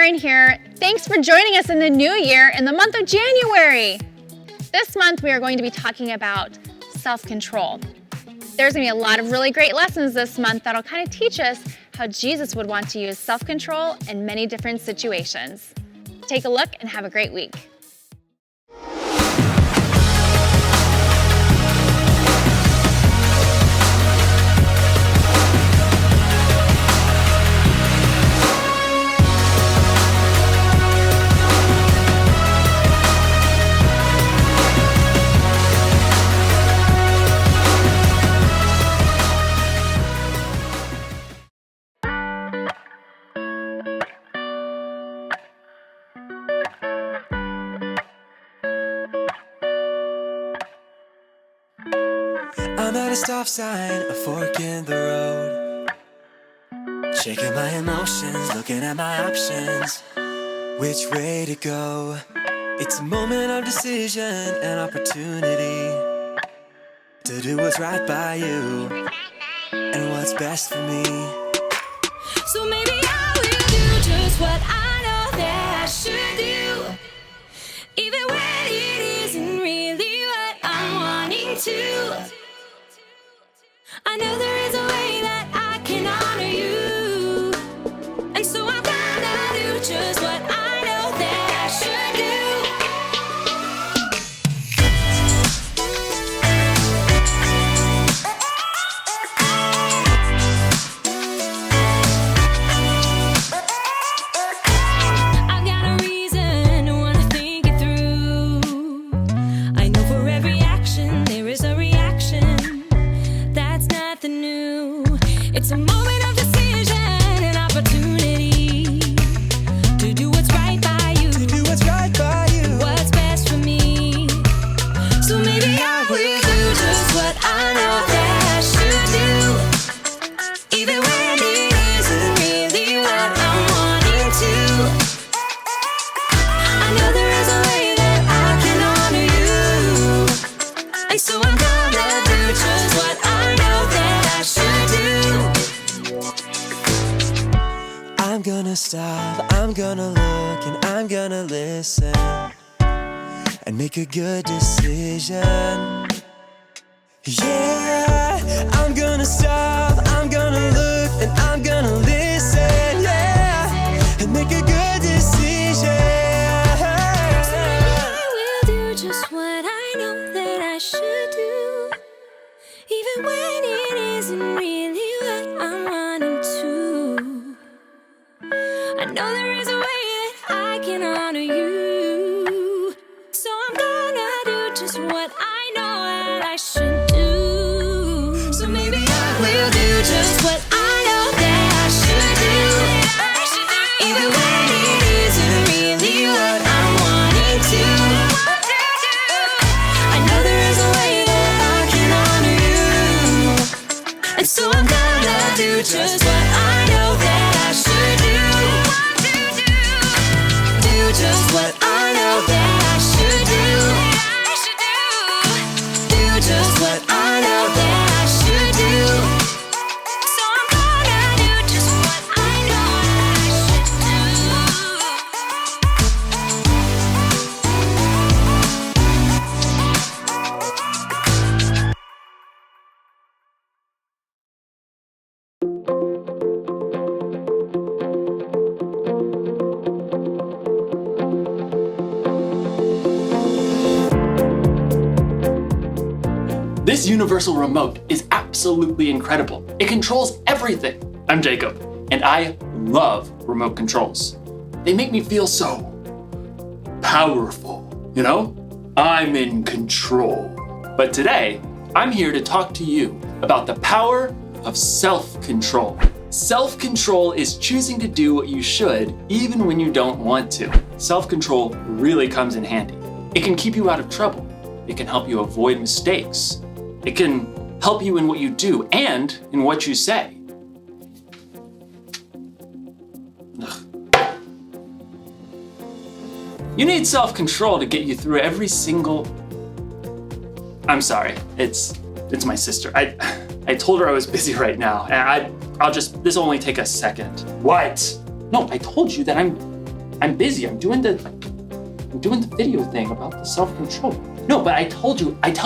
Erin here. Thanks for joining us in the new year in the month of January. This month we are going to be talking about self-control. There's going to be a lot of really great lessons this month that'll kind of teach us how Jesus would want to use self-control in many different situations. Take a look and have a great week. I'm at a stop sign, a fork in the road. Shaking my emotions, looking at my options. Which way to go? It's a moment of decision, an opportunity to do what's right by you and what's best for me. So maybe I will do just what I know that I should do, even when it isn't really what I'm wanting to. I know there is a way that I can honor you, and so I'm gonna do just what I know that I should do. I've got a reason to wanna think it through. I know for every action there is a reaction. That's nothing new. It's a moment of decision, an opportunity to do what's right by you, To do what's right by you. what's best for me. So maybe I will do just what I know that I should do, even when it isn't really what I'm wanting to. I know there is a way that I can honor you, and so I'm gonna do just what I know that I should do. I'm gonna stop, I'm gonna look, and I'm gonna listen and make a good decision. Yeah, I'm gonna stop, I'm gonna look, and I'm gonna listen, yeah, and make a good decision. I will do just what I know that I should do, even when it isn't really what I'm wanting to. I know there is a way that I can honor you, so I'm gonna do just what I know that I should do. So maybe I will do just what I know that I should do, even when it isn't really what I'm wanting to. I know there is a way that I can honor you, and so I'm gonna do just what I know that I should do. Do just what I know that I should do. Do just what I know that I should do. So I'm gonna do just what I know that I should This universal remote is absolutely incredible. It controls everything. I'm Jacob, and I love remote controls. They make me feel so powerful, you know? I'm in control. But today, I'm here to talk to you about the power of self-control. Self-control is choosing to do what you should even when you don't want to. Self-control really comes in handy. It can keep you out of trouble. It can help you avoid mistakes. It can help you in what you do and in what you say. Ugh. You need self-control to get you through every single... I'm sorry, it's my sister. I told her I was busy right now, and I'll just, this'll only take a second. What? No, I told you that I'm I'm busy. I'm doing the video thing about the self-control. No, but I tell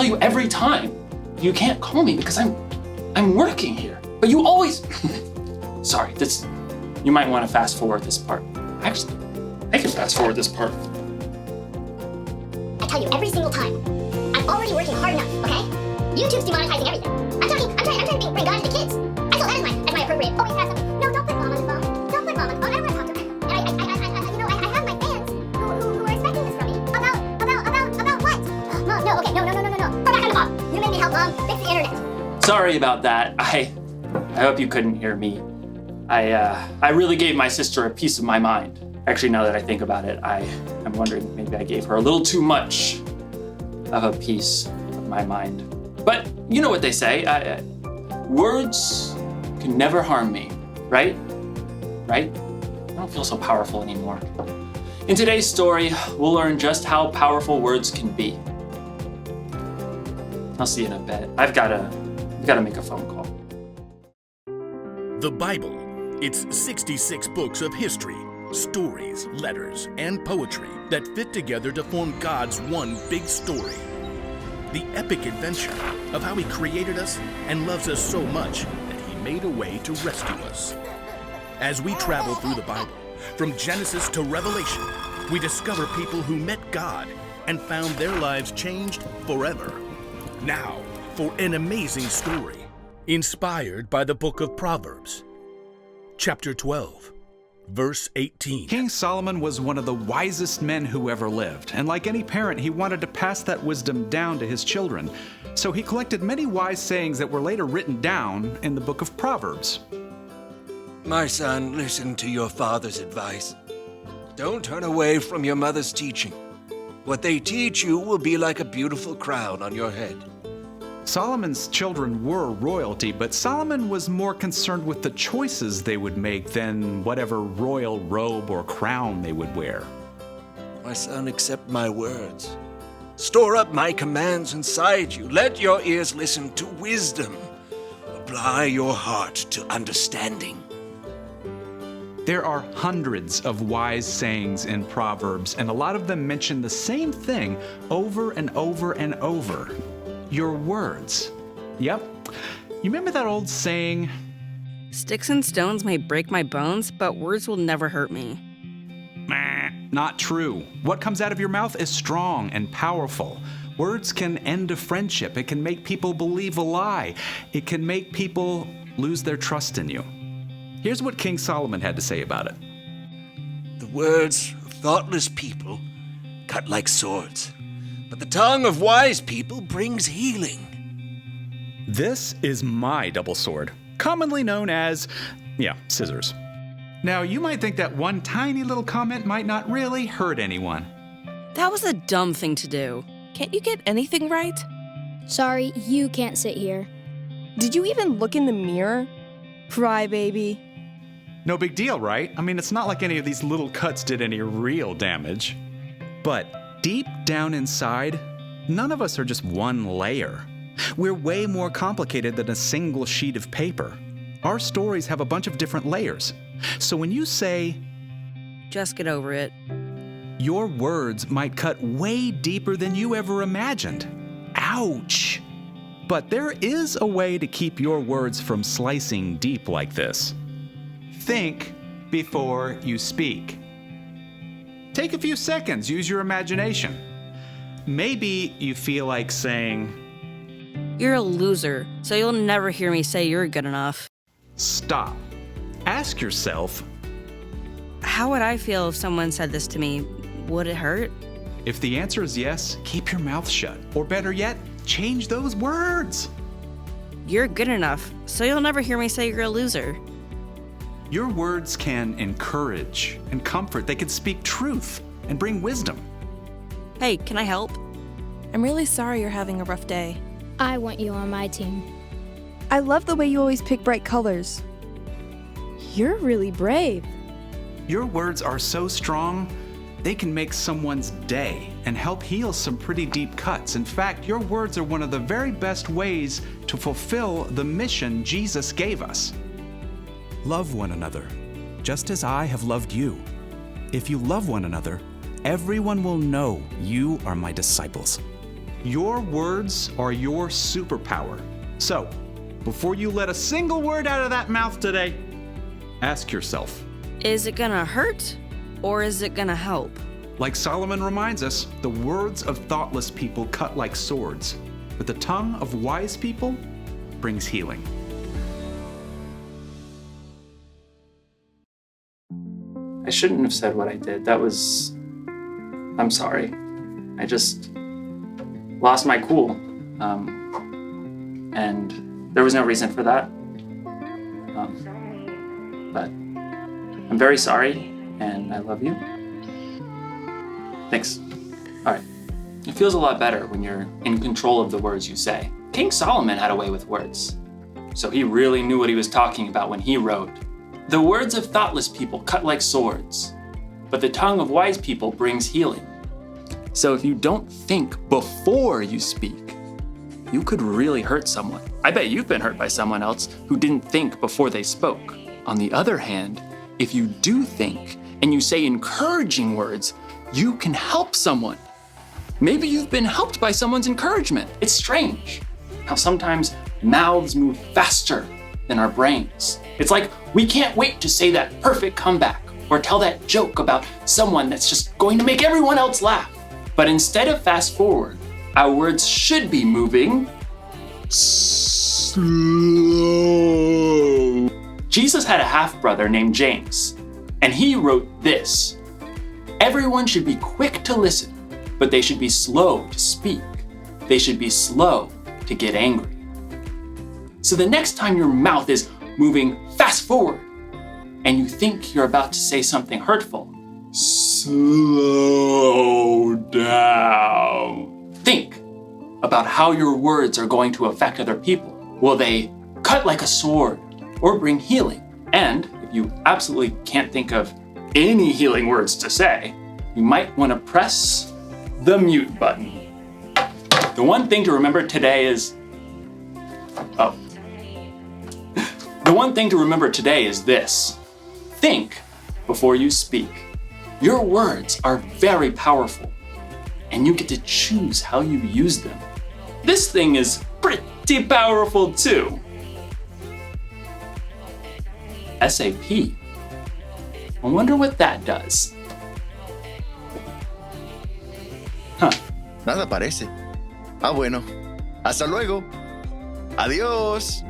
you every time, you can't call me because I'm working here. But you always, sorry, you might want to fast forward this part. Actually, I can fast forward this part. I tell you every single time, I'm already working hard enough, okay? YouTube's demonetizing everything. I'm trying to bring God to the kids. I saw that as my appropriate. Always have something. No, don't put mom on the phone. Don't put mom on the phone. I don't want to talk to her. And I have my fans who are expecting this from me. About what? Mom, no, okay, no. Go back on the phone. You made me help mom fix the internet. Sorry about that. I hope you couldn't hear me. I really gave my sister a piece of my mind. Actually, now that I think about it, I'm wondering maybe I gave her a little too much of a piece of my mind. But you know what they say, words can never harm me, right? Right? I don't feel so powerful anymore. In today's story, we'll learn just how powerful words can be. I'll see you in a bit. I've got to make a phone call. The Bible. It's 66 books of history, stories, letters, and poetry that fit together to form God's one big story. The epic adventure of how He created us and loves us so much that He made a way to rescue us. As we travel through the Bible, from Genesis to Revelation, we discover people who met God and found their lives changed forever. Now, for an amazing story, inspired by the book of Proverbs. Chapter 12, verse 18. King Solomon was one of the wisest men who ever lived, and like any parent, he wanted to pass that wisdom down to his children. So he collected many wise sayings that were later written down in the book of Proverbs. My son, listen to your father's advice. Don't turn away from your mother's teaching. What they teach you will be like a beautiful crown on your head. Solomon's children were royalty, but Solomon was more concerned with the choices they would make than whatever royal robe or crown they would wear. My son, accept my words. Store up my commands inside you. Let your ears listen to wisdom. Apply your heart to understanding. There are hundreds of wise sayings in Proverbs, and a lot of them mention the same thing over and over and over. Your words. Yep. You remember that old saying? Sticks and stones may break my bones, but words will never hurt me. Not true. What comes out of your mouth is strong and powerful. Words can end a friendship. It can make people believe a lie. It can make people lose their trust in you. Here's what King Solomon had to say about it. The words of thoughtless people cut like swords, but the tongue of wise people brings healing. This is my double sword, commonly known as, scissors. Now, you might think that one tiny little comment might not really hurt anyone. That was a dumb thing to do. Can't you get anything right? Sorry, you can't sit here. Did you even look in the mirror? Crybaby. No big deal, right? I mean, it's not like any of these little cuts did any real damage. But deep down inside, none of us are just one layer. We're way more complicated than a single sheet of paper. Our stories have a bunch of different layers. So when you say, just get over it, your words might cut way deeper than you ever imagined. Ouch! But there is a way to keep your words from slicing deep like this. Think before you speak. Take a few seconds, use your imagination. Maybe you feel like saying, you're a loser, so you'll never hear me say you're good enough. Stop. Ask yourself, how would I feel if someone said this to me? Would it hurt? If the answer is yes, keep your mouth shut. Or better yet, change those words. You're good enough, so you'll never hear me say you're a loser. Your words can encourage and comfort. They can speak truth and bring wisdom. Hey, can I help? I'm really sorry you're having a rough day. I want you on my team. I love the way you always pick bright colors. You're really brave. Your words are so strong, they can make someone's day and help heal some pretty deep cuts. In fact, your words are one of the very best ways to fulfill the mission Jesus gave us. Love one another, just as I have loved you. If you love one another, everyone will know you are my disciples. Your words are your superpower. So, before you let a single word out of that mouth today, ask yourself, Is it gonna hurt or is it gonna help? like Solomon reminds us, the words of thoughtless people cut like swords, but the tongue of wise people brings healing. I shouldn't have said what I did. I'm sorry. I just lost my cool. And there was no reason for that. But I'm very sorry, and I love you. Thanks. All right. It feels a lot better when you're in control of the words you say. King Solomon had a way with words, so he really knew what he was talking about when he wrote, "The words of thoughtless people cut like swords, but the tongue of wise people brings healing." So if you don't think before you speak, you could really hurt someone. I bet you've been hurt by someone else who didn't think before they spoke. On the other hand, if you do think and you say encouraging words, you can help someone. Maybe you've been helped by someone's encouragement. It's strange how sometimes mouths move faster than our brains. It's like we can't wait to say that perfect comeback or tell that joke about someone that's just going to make everyone else laugh. But instead of fast forward, our words should be moving slow. Jesus had a half-brother named James, and he wrote this: "Everyone should be quick to listen, but they should be slow to speak. They should be slow to get angry." So the next time your mouth is moving fast forward and you think you're about to say something hurtful, slow down. Think about how your words are going to affect other people. Will they cut like a sword or bring healing? And if you absolutely can't think of any healing words to say, you might want to press the mute button. The one thing to remember today is this: think before you speak. Your words are very powerful, and you get to choose how you use them. This thing is pretty powerful too. SAP. I wonder what that does. Nada parece. Ah, bueno. Hasta luego. Adiós.